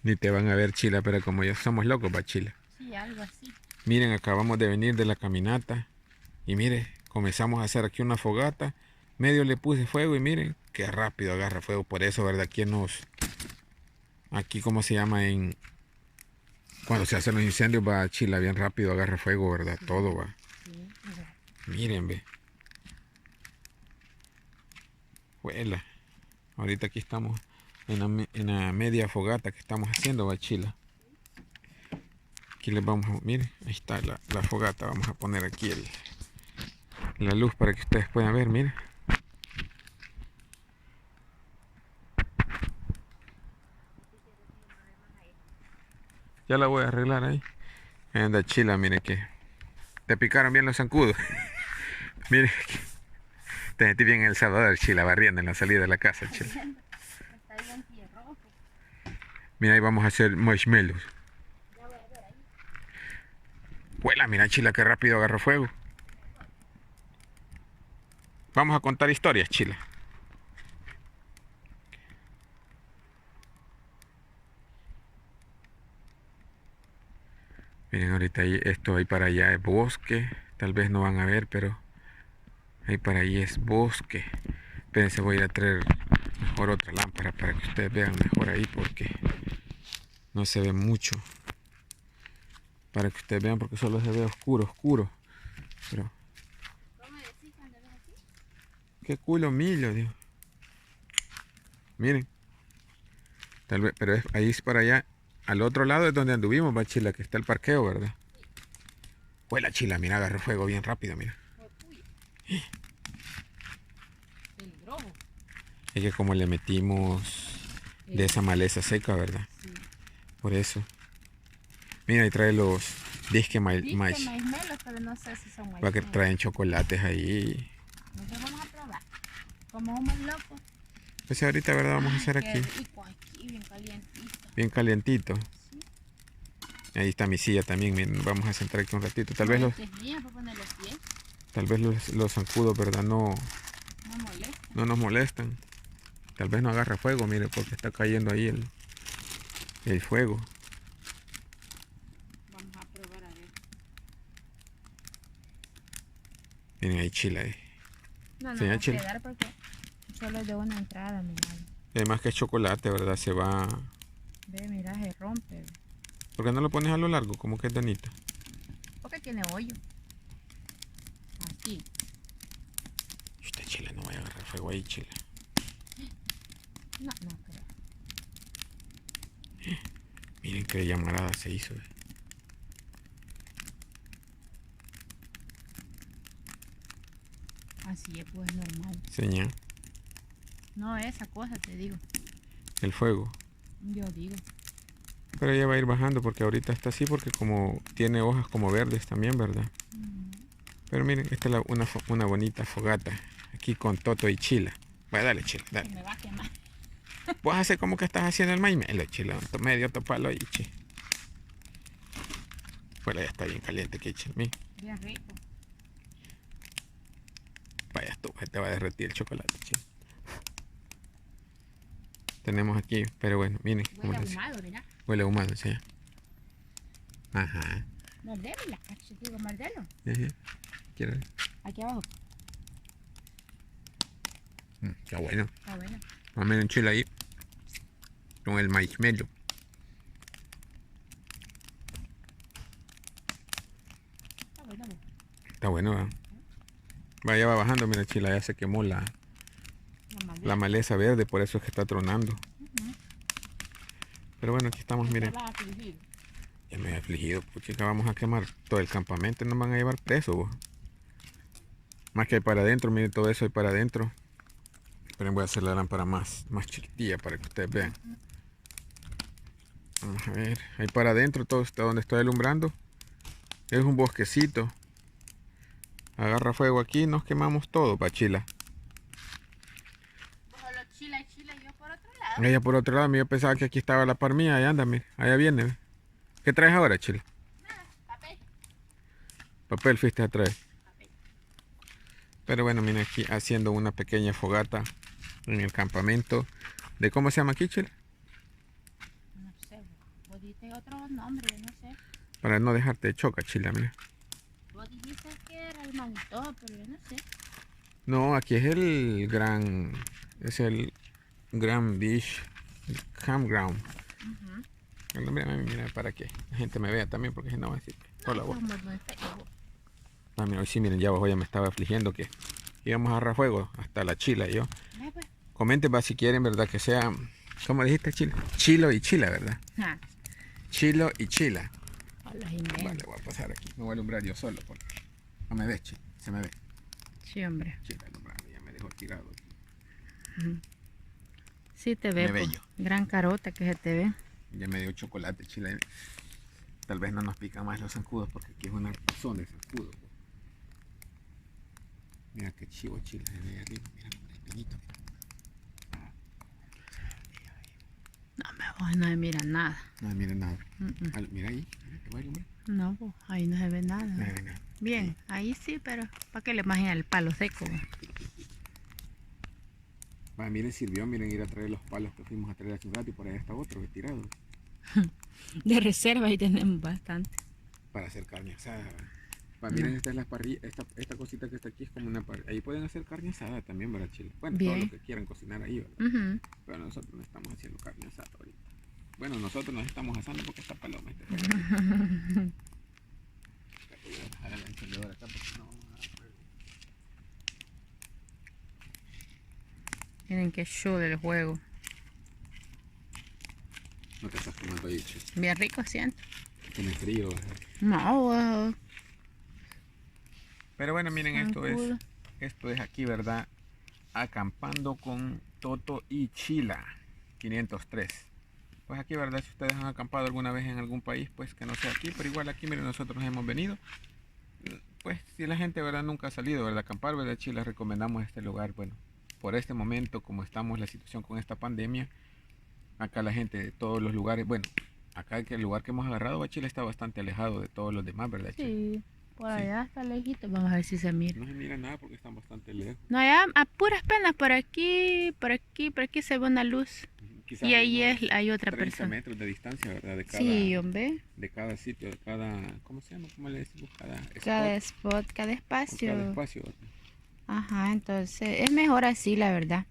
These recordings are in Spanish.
Ni te van a ver, Chila, pero como ya somos locos, va, Chila. Sí, algo así. Miren, acabamos de venir de la caminata. Y mire, comenzamos a hacer aquí una fogata. Medio le puse fuego y miren, qué rápido agarra fuego. Por eso, ¿verdad? Aquí, ¿cómo se llama? Cuando se hacen los incendios, va, Chila, bien rápido agarra fuego, ¿verdad? Sí, Todo va. sí, mira. Miren, ve. Huela. Ahorita aquí estamos en la media fogata que estamos haciendo, va, Chila. Aquí les vamos a... Miren, ahí está la fogata. Vamos a poner aquí la luz para que ustedes puedan ver, miren. Ya la voy a arreglar ahí. Anda, Chila, mire que... Te picaron bien los zancudos. Mire, te metí bien en El Salvador, Chila, barriendo en la salida de la casa, Chila. Está bien tierroso. Mira, ahí vamos a hacer marshmallows. Ya voy a ver ahí. Huela, mira, Chila, qué rápido agarró fuego. Vamos a contar historias, Chila. Miren, ahorita esto ahí para allá es bosque. Tal vez no van a ver, pero ahí para ahí es bosque. Espérense, voy a ir a traer mejor otra lámpara para que ustedes vean mejor ahí porque no se ve mucho. Para que ustedes vean porque solo se ve oscuro, oscuro. Pero, ¿Cómo decís cuando ves así? qué culo millo, Dios. Miren, tal vez, pero ahí es para allá. Al otro lado es donde anduvimos, va, Chila, que está el parqueo, ¿verdad? Huela, Chila, mira, agarró fuego bien rápido, mira. Uy, peligroso. Es que como le metimos de esa maleza seca, ¿verdad? Sí. Por eso. Mira, ahí trae los disque Disque maismelos, pero no sé si son va que maismelos. traen chocolates ahí. Nosotros vamos a probar. Como somos locos. Pues ahorita, ¿verdad? Vamos a Ay, hacer qué aquí. rico aquí, bien calientito. Bien calientito. Sí. Ahí está mi silla también. Miren, vamos a sentar aquí un ratito. No, esta es mía para poner los pies. Tal vez los zancudos, ¿verdad? No, No molesta. no nos molestan. Tal vez no agarra fuego, mire, porque está cayendo ahí el fuego. Vamos a probar a ver. Miren ahí, Chila. No, no Sí, va a Chila. quedar porque solo es de una entrada, mira. Además que es chocolate, ¿verdad? Se va... Ve, mira, se rompe. ¿Por qué no lo pones a lo largo? Como que es donita. Porque tiene hoyo. Así. Usted, Chila, no vaya a agarrar fuego ahí, Chila. No, no creo. Miren qué llamarada se hizo. Así es, pues normal. Señal. No esa cosa, te digo. El fuego. Yo digo. Pero ya va a ir bajando porque ahorita está así porque como tiene hojas como verdes también, ¿verdad? Pero miren, esta es una bonita fogata. Aquí con Toto y Chila. Vaya, dale, Chila, Se dale. me va a quemar. Vos haces como que estás haciendo el maimelo, Chila. Medio topalo ahí, che. Bueno, ya está bien caliente aquí, Chila. Miren, Bien rico. vaya tú, te va a derretir el chocolate, Chila. Tenemos aquí, pero bueno, miren. Huele ahumado, mira. Huele ahumado, sí. Ajá. Mordémela, cacho, digo, mordelo. Quiero ver. Aquí abajo. Está bueno. Está bueno. Vamos a meter un chile ahí. Con el marshmallow. Está bueno. Está bueno, ¿verdad? Vaya, va bajando, mira, Chila, ya se quemó la maleza verde, por eso es que está tronando. Pero bueno, aquí estamos, miren. Ya me he afligido, pues chica, vamos a quemar todo el campamento, nos van a llevar presos, vos. Más que hay para adentro, miren, todo eso hay para adentro. Esperen, voy a hacer la lámpara más chiquitilla para que ustedes vean. Vamos a ver, ahí para adentro, todo está donde estoy alumbrando. Es un bosquecito. Agarra fuego aquí, nos quemamos todo, Pachila. Solo chila y chila y yo por otro lado. Ella por otro lado, yo pensaba que aquí estaba la par mía, ahí anda, mira, allá viene. ¿Ve? ¿Qué traes ahora, Chila? Nada, papel. Papel fuiste a traer. Papel. Pero bueno, mira aquí haciendo una pequeña fogata en el campamento. ¿De cómo se llama aquí, Chila? No sé. dijiste otro nombre, yo no sé. Para no dejarte de choca, Chila, mira. Vos dijiste que era el manito, pero yo no sé. No, aquí es el gran... Es el Grand Beach Campground. Ujú. Mira, para que la gente me vea también, porque si no va a decir que hola vos. Estamos muy feos. Ah, mira, hoy sí, miren, ya vos ya me estaba afligiendo que íbamos a agarrar fuego hasta la Chila y yo. Ve, pues. Comenten, va, si quieren, ¿verdad? Que sea, ¿cómo dijiste, Chila? Chilo y Chila, ¿verdad? Ah, Chilo y Chila. hola, Jiménez. Vale, voy a pasar aquí. Me voy a alumbrar yo solo porque no me ves, Chila. Se me ve. Sí, hombre. Chila, alumbrando, ya me dejó tirado aquí. Ujú. Sí te ve, Me pues. bello. Gran carota que se te ve. Ya me dio chocolate, Chila. Tal vez no nos pican más los zancudos porque aquí es una zona de zancudos. Pues. Mira qué chivo, Chila, se ve ahí arriba. Mira, el peñito. No, vos no se mira nada. No, mira nada. Mm. Mira ahí, te voy a alumbrar. No, pues, ahí no se ve nada. Mira, mira. Bien, ahí sí, pero ¿para qué le imagina el palo seco? Va, miren, sirvió, miren, ir a traer los palos que fuimos a traer hace un rato y por ahí está otro retirado. De reserva ahí tenemos bastante. Para hacer carne asada. Va, miren, esta es la parrilla, esta cosita que está aquí es como una parrilla. Ahí pueden hacer carne asada también, ¿verdad, Chile? Bueno, todo Bien. lo que quieran cocinar ahí, ¿verdad? Ujú. Pero nosotros no estamos haciendo carne asada ahorita. Bueno, nosotros nos estamos asando porque esta paloma está por aquí. Voy a dejar el encendedor acá porque no vamos a dar fuego. Miren qué chulo el juego. No te estás tomando ahí, Chile. Bien rico siento. Tiene frío. No, Pero bueno, miren, zancudo. esto es aquí, ¿verdad? Acampando con Toto y Chila 503. Pues aquí, ¿verdad? Si ustedes han acampado alguna vez en algún país, pues que no sea aquí, pero igual aquí, miren, nosotros hemos venido. Pues si la gente, ¿verdad? Nunca ha salido, ¿verdad? A acampar, ¿verdad? Chile, les recomendamos este lugar. Bueno, por este momento, como estamos la situación con esta pandemia, acá la gente de todos los lugares, bueno, acá el lugar que hemos agarrado, Chile está bastante alejado de todos los demás, ¿verdad, Chile? Sí, por Sí. allá está lejito. Vamos a ver si se mira. No se mira nada porque están bastante lejos. No, allá a puras penas, por aquí se ve una luz. Quizás Y ahí unos hay otra 30 persona. metros de distancia, ¿verdad? Sí, hombre. De cada sitio, de cada, ¿cómo se llama? ¿Cómo le decimos? Cada spot, Cada spot, cada o espacio. cada espacio, ¿verdad? Ajá, entonces es mejor así, la verdad.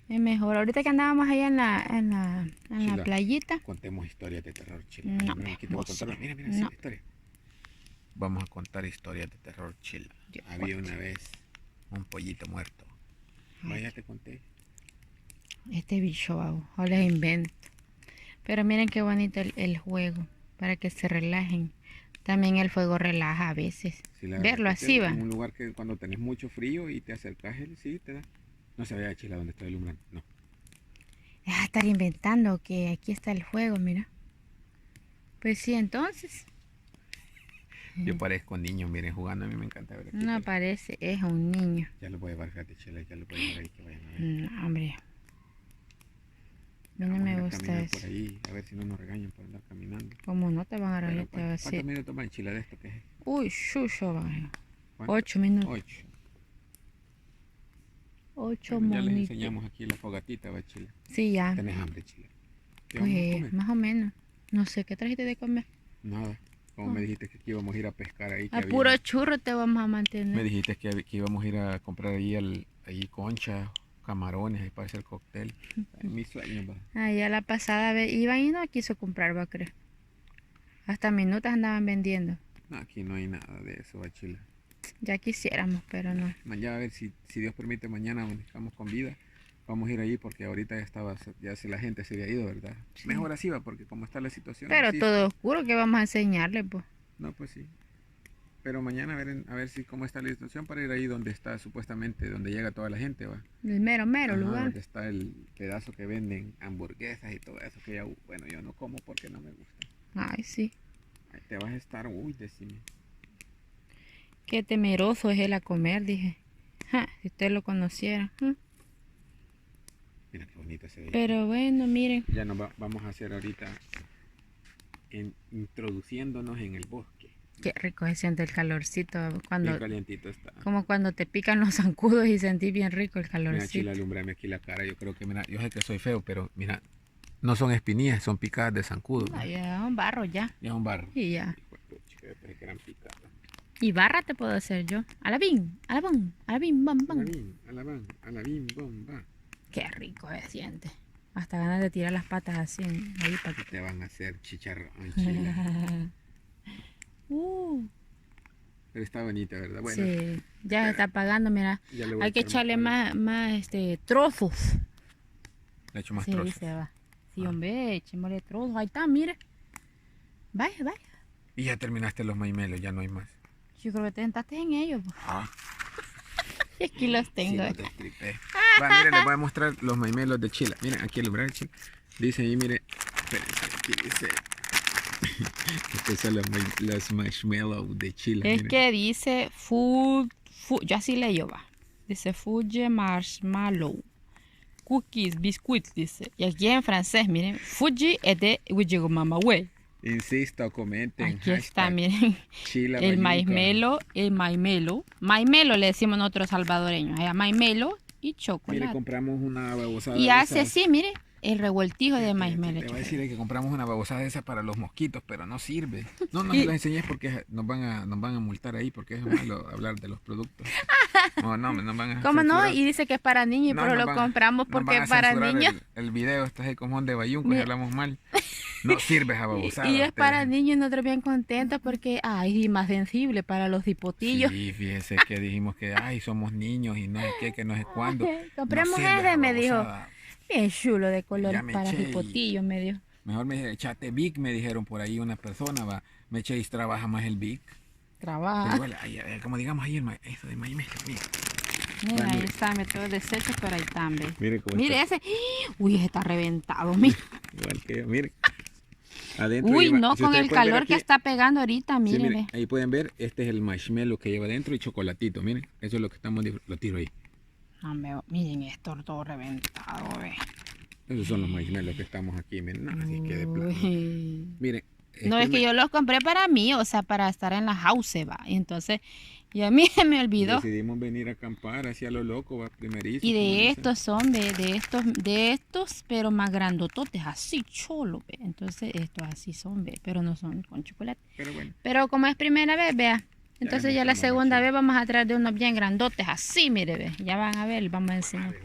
Es mejor. Ahorita que andábamos allá en la Chila, playita. contemos historias de terror, Chile. No, Mira, aquí te voy a vos contar. sí. Mira, mira, No. sí, la historia. Vamos a contar historias de terror, Chile. Yo Había cuento. una vez un pollito muerto. Ay. Vaya, te conté. Este bicho, babo, o les invento. Pero miren qué bonito el juego, para que se relajen. También el fuego relaja a veces. Sí, la Verlo verdad es así que va. en un lugar que cuando tenés mucho frío y te acercas, sí, te da. No se vea, Chile, donde estoy alumbrando. No. Ah, estar inventando que aquí está el fuego, mira. Pues sí, entonces. Yo parezco niño, miren, jugando. A mí me encanta ver aquí. No pero parece, es un niño. ya lo voy a llevar, fíjate, Chile, ya lo voy a llevar ahí que vayan a ver. No, hombre. A mí no Vamos a me ir a gusta caminar eso. por ahí, a ver si no nos regañan por andar caminando. Como no te van a Pero, regalar, te va a ¿cuántos decir. minutos van, Chile, de esto que es? Uy, shusho, va. ¿Cuánto? 8 minutos. 8. 8 Bueno, ya les monitos. enseñamos aquí la fogatita, va, Chile. Sí, ya. ¿Tenés hambre, Chile? ¿Qué vamos a Pues comer? más o menos. No sé, ¿qué trajiste de comer? Nada. Como me dijiste que aquí íbamos a ir a pescar ahí. Que A había- puro churro te vamos a Me mantener. dijiste que íbamos a ir a comprar ahí conchas, camarones, ahí para hacer cóctel. En mis sueños, va. Ah, ya la pasada vez iban y no quiso comprar, va a creer. Hasta minutas andaban vendiendo. No, aquí no hay nada de eso, va, Chile. Ya quisiéramos, pero no. Mañana, a ver si Dios permite, mañana estamos con vida. Vamos a ir ahí porque ahorita ya si la gente se había ido, ¿verdad? Sí. Mejor así va, porque como está la situación. Pero así todo oscuro, que vamos a enseñarle, pues. No, pues sí. Pero mañana a ver si cómo está la situación para ir ahí donde está supuestamente, donde llega toda la gente, va. El mero, mero Ajá, lugar. donde está el pedazo que venden hamburguesas y todo eso que ya, bueno, yo no como porque no me gusta. Ay, sí. Ahí te vas a estar, decime. Qué temeroso es él a comer, dije. Ja, si usted lo conociera. Mira qué bonito se ve. Pero bueno, miren. Ya vamos a hacer ahorita introduciéndonos en el bosque. Qué rico se siente el calorcito cuando, Bien calientito está. como cuando te pican los zancudos y sentí bien rico el Mira, calorcito. Chile, alumbrame aquí la cara. Yo creo que, mira, yo sé que soy feo, pero mira, No son espinillas, son picadas de zancudo. No, ya es un barro ya. Ya es un barro. Y ya. Yo pensé que eran picadas. Y barra te puedo hacer yo. Alabín, alabón, alabín, bam, bam. Alabín, bomba. Qué rico se siente. Hasta ganas de tirar las patas así ahí para que... Te van a hacer chicharrón, chila. Pero está bonita, ¿verdad? Bueno, sí, ya se está apagando, mira. ya le voy a Hay que echar echarle más trozos. Le echo más Sí, trozos. se va. Sí, hombre, echémosle trozos. Ahí está, mire. Vaya, vaya. Y ya terminaste los maimelos, ya no hay más. Yo creo que te sentaste en ellos. Ah, Y aquí los sí, tengo. los destripé. Va, miren, les voy a mostrar los maimelos de Chila. Miren, aquí el lugar de Chila. Dice ahí, mire. Espérense, aquí dice. Estos son los marshmallows de Chila. Es miren. que dice food, yo así leyo, va. Dice Fuji marshmallow. Cookies, biscuits, dice. Y aquí en francés, miren. Fuji es de Wijigomamahue. Insisto, comenten. Aquí está, hashtag miren. Chila El Bayunca. maimelo, el maimelo. Maimelo le decimos nosotros salvadoreños. Allá maimelo y Mire, chocolate. compramos una babosada. Y de hace esas. así, mire, el revoltijo de maimelo. Te voy a decir que compramos una babosada de esa para los mosquitos, pero no sirve. No Y- se las enseñes porque nos van a multar ahí porque es malo hablar de los productos. No, nos van a ¿Cómo no? censurar. Y dice que es para niños, No, pero nos lo van- compramos nos porque van a es para censurar niños. El video está ahí como de bayunco y Mira. hablamos mal. No sirve esa babosada. Y es ustedes. para niños y nosotros bien contentos porque, ay, y más sensible para los hipotillos. Sí, fíjese que dijimos que ay, somos niños y no sé qué, que no sé cuándo. Compremos sirve ese, esa me dijo. babosada. Bien chulo de colores Ya me para eché y- hipotillos, me dijo. Mejor me dijeron, echate Vic, me dijeron por ahí una persona, va. Me eché y trabaja más el Vic. Pero Trabaja. igual, como digamos ahí, eso de maíz, mira. Mira, Va, ahí mire. está, me todo deshecho, pero ahí también. Mire cómo Mire ese. Uy, ese está reventado, mira. Igual que yo, mire. Adentro Uy, lleva- no, si con ustedes el pueden ver calor que aquí- está pegando ahorita, sí, mire, mire, ve. ahí pueden ver, este es el marshmallow que lleva adentro y chocolatito, miren. Eso es lo que lo tiro ahí. Hombre, miren esto todo reventado, ve. Esos son los marshmallows que estamos aquí, miren. No, así que de plano. Uy. Miren. No, es que yo los compré para mí, o sea, para estar en la house, va. Y entonces, y a mí se me olvidó. Decidimos venir a acampar hacia lo loco, va, primerizo. Y como de dicen. estos son, de estos, pero más grandototes, así cholo, ve. Entonces, estos así son, ve, pero no son con chocolate. Pero bueno, Pero como es primera vez, vea. Entonces ya la mostramos segunda machín. vez vamos a traer de unos bien grandotes, así, mire, ve. Ya van a ver, vamos a enseñar.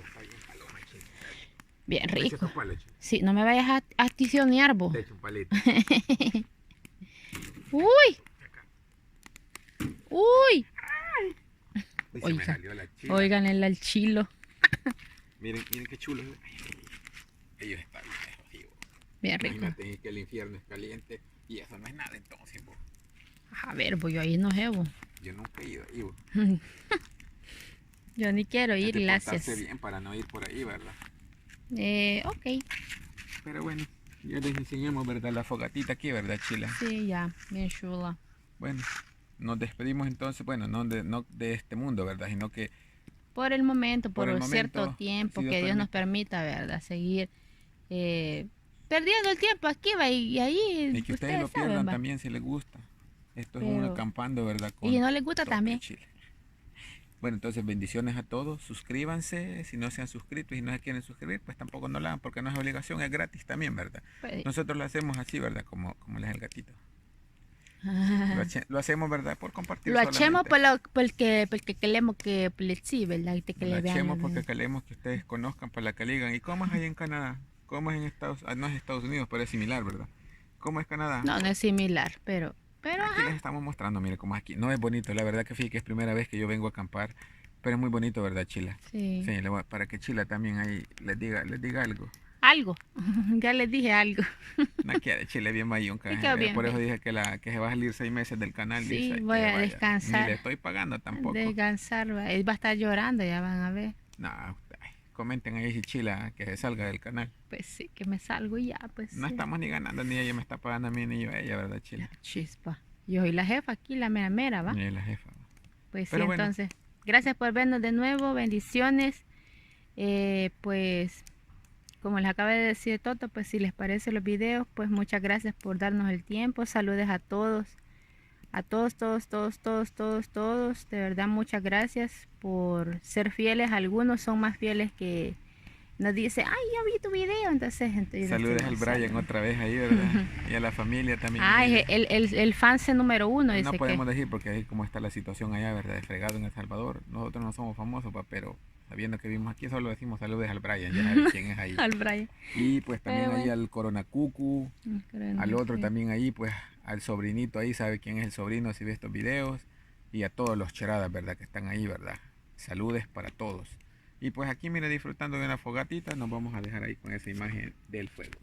Bien te echo rico. tu palo, chico. Sí, no me vayas a tizonear, vos. Te echo un palito. Uy. Uy. Uy, se me Oiga, salió la chila. Oigan el chilo. Miren qué chulo. Ellos están bien jodidos. Bien rico. Imagínate que el infierno es caliente y eso no es nada entonces, vos. A ver, voy a ir, no sé, vos. Yo nunca he ido ahí, vos. Yo ni quiero Hay ir, que gracias. portarse bien para no ir por ahí, ¿verdad? Ok. Pero bueno, ya les enseñamos, ¿verdad? La fogatita aquí, ¿verdad, Chila? Sí, ya, bien chula. Bueno, nos despedimos entonces, bueno, no de este mundo, ¿verdad? Sino que Por el momento, Por por el cierto momento, tiempo, si Dios que Dios nos permite. permita, ¿verdad? Seguir perdiendo el tiempo aquí, va, y ahí y que ustedes lo saben, pierdan va. también si les gusta. Esto es Pero- un acampando, ¿verdad? Y si no les gusta toque también. Chile. Bueno, entonces bendiciones a todos, suscríbanse, si no se han suscrito y no se quieren suscribir, pues tampoco no lo hagan porque no es obligación, es gratis también, ¿verdad? Pues, Nosotros lo hacemos así, ¿verdad? Como le es el gatito. Lo hacemos, ¿verdad? Por compartir lo hacemos solamente. porque queremos que sí, ¿verdad? Y que Lo le vean. hacemos porque queremos que ustedes conozcan para que le digan, ¿y cómo es ahí en Canadá? ¿Cómo es en no es Estados Unidos, pero es similar, ¿verdad? ¿Cómo es Canadá? No, no es similar, pero Aquí ajá. les estamos mostrando, mire cómo es aquí. No es bonito, la verdad que fíjate que es primera vez que yo vengo a acampar, pero es muy bonito, ¿verdad, Chila? Sí. Sí, para que Chila también ahí les diga algo. Algo. Ya les dije algo. No quiere Chile bien mayunca. Me quedo bien, Por eso bien. dije que se va a salir 6 meses del canal. Sí, dice, voy que a vaya. descansar. Ni le estoy pagando tampoco. Descansar, va. Él va a estar llorando, ya van a ver. No, ay, comenten ahí si Chila que se salga del canal. Pues sí, que me salgo y ya, pues No sí. estamos ni ganando, ni ella me está pagando a mí, ni yo a ella, ¿verdad, Chila? Chispa. Yo soy la jefa aquí, la mera mera, ¿va? Ni ella la jefa. Pues sí, Pero bueno. entonces, gracias por vernos de nuevo, bendiciones. Pues, como les acaba de decir Toto, pues si les parece los videos, pues muchas gracias por darnos el tiempo. Saludes a todos, todos. De verdad, muchas gracias por ser fieles. Algunos son más fieles que nos dice, ay, yo vi tu video, entonces Saludos al Brian otra vez ahí, ¿verdad? Y a la familia también. Ah, es el fan número uno, No dice podemos que. decir porque ahí como está la situación allá, ¿verdad? De fregado en El Salvador. Nosotros no somos famosos, pero sabiendo que vivimos aquí, solo decimos saludos al Brian, ya sabes quién es ahí. Al Brian. Y pues también Pero ahí bueno. al Coronacucu, al otro también ahí, pues al sobrinito ahí, sabe quién es el sobrino si ve estos videos. Y a todos los cheradas, ¿verdad? Que están ahí, ¿verdad? Saludes para todos. Y pues aquí, mire, disfrutando de una fogatita, nos vamos a dejar ahí con esa imagen del fuego.